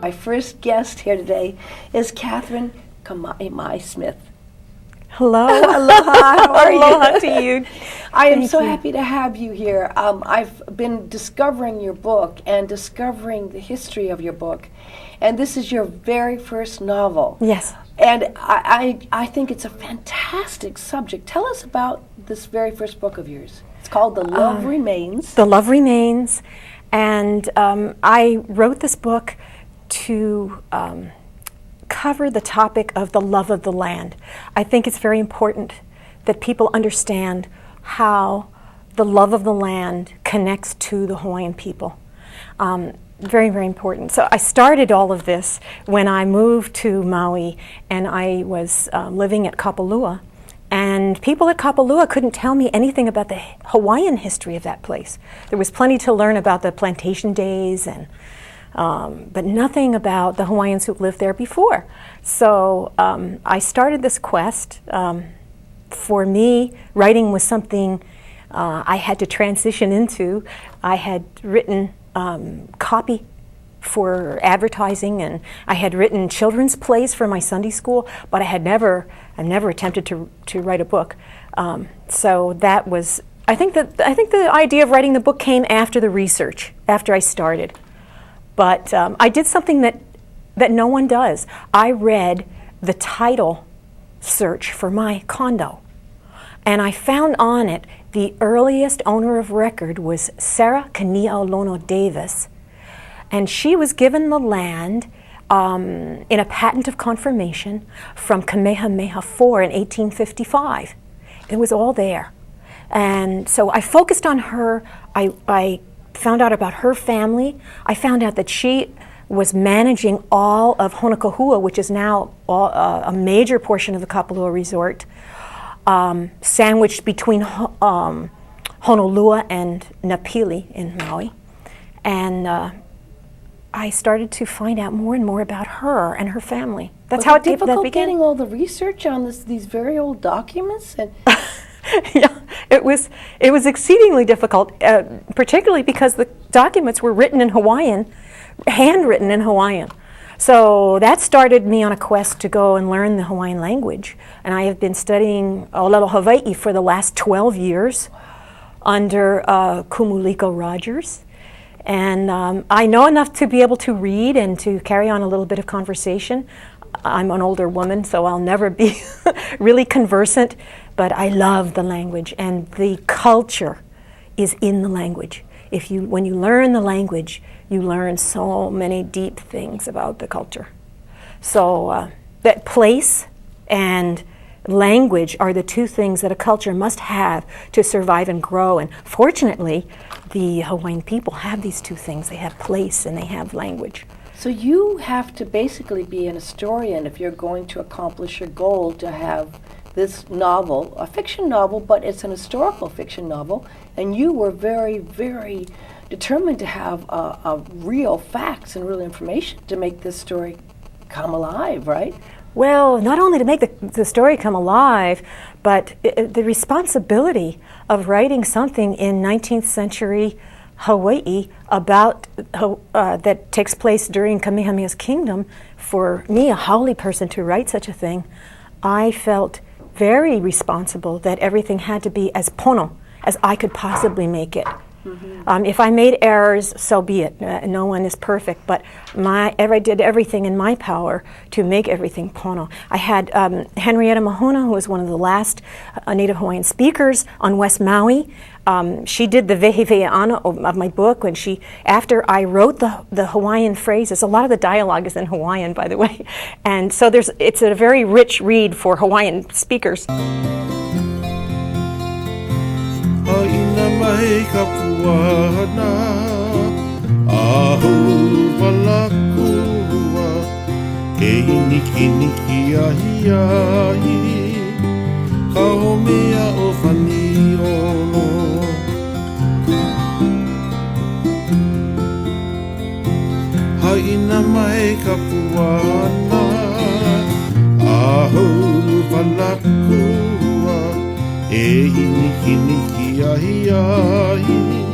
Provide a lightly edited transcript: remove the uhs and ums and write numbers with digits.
My first guest here today is Katherine Kamehameha Smith. Hello. Aloha. How are you? Aloha to you. I am so happy to have you here. I've been discovering your book and discovering the history of your book. And this is your very first novel. Yes. And I think it's a fantastic subject. Tell us about this very first book of yours. It's called The Love Remains. The Love Remains. And I wrote this book to cover the topic of the love of the land. I think it's very important that people understand how the love of the land connects to the Hawaiian people. Very, very important. So I started all of this when I moved to Maui, and I was living at Kapalua. And people at Kapalua couldn't tell me anything about the Hawaiian history of that place. There was plenty to learn about the plantation days, and but nothing about the Hawaiians who lived there before. So I started this quest. For me, writing was something I had to transition into. I had written copy for advertising, and I had written children's plays for my Sunday school, but I never attempted to write a book. So that was, I think the idea of writing the book came after the research, after I started. But I did something that no one does. I read the title search for my condo, and I found on it the earliest owner of record was Sarah Ali'i Davis, and she was given the land in a patent of confirmation from Kamehameha IV in 1855. It was all there. And so I focused on her. I found out about her family. I found out that she was managing all of Honokahua, which is now a major portion of the Kapalua Resort, sandwiched between Honolulu and Napili in Maui. And I started to find out more and more about her and her family. That's how it difficult getting all the research on these very old documents. And yeah, it was exceedingly difficult, particularly because the documents were written in Hawaiian, handwritten in Hawaiian. So that started me on a quest to go and learn the Hawaiian language. And I have been studying Olelo Hawaii for the last 12 years under Kumuliko Rogers. And I know enough to be able to read and to carry on a little bit of conversation. I'm an older woman, so I'll never be really conversant, but I love the language, and the culture is in the language. When you learn the language, you learn so many deep things about the culture. So that place and language are the two things that a culture must have to survive and grow. And fortunately, the Hawaiian people have these two things. They have place and they have language. so you have to basically be an historian if you're going to accomplish your goal to have this novel, a fiction novel, but it's an historical fiction novel, and you were very, very determined to have real facts and real information to make this story come alive, right? Well, not only to make the story come alive, but the responsibility of writing something in 19th century Hawaii about that takes place during Kamehameha's kingdom. For me, a haole person, to write such a thing, I felt very responsible that everything had to be as pono as I could possibly make it. Mm-hmm. If I made errors, so be it. No one is perfect, but I did everything in my power to make everything pono. I had Henrietta Mahona, who was one of the last Native Hawaiian speakers on West Maui. She did the veheve'ana of my book after I wrote the Hawaiian phrases. A lot of the dialogue is in Hawaiian, by the way, and so it's a very rich read for Hawaiian speakers. Haina mai ka puana ahu palakua ke niki niki ahi ahi ka homea o whani ono Haina mai ka puana ahu palakua e niki niki ahi ahi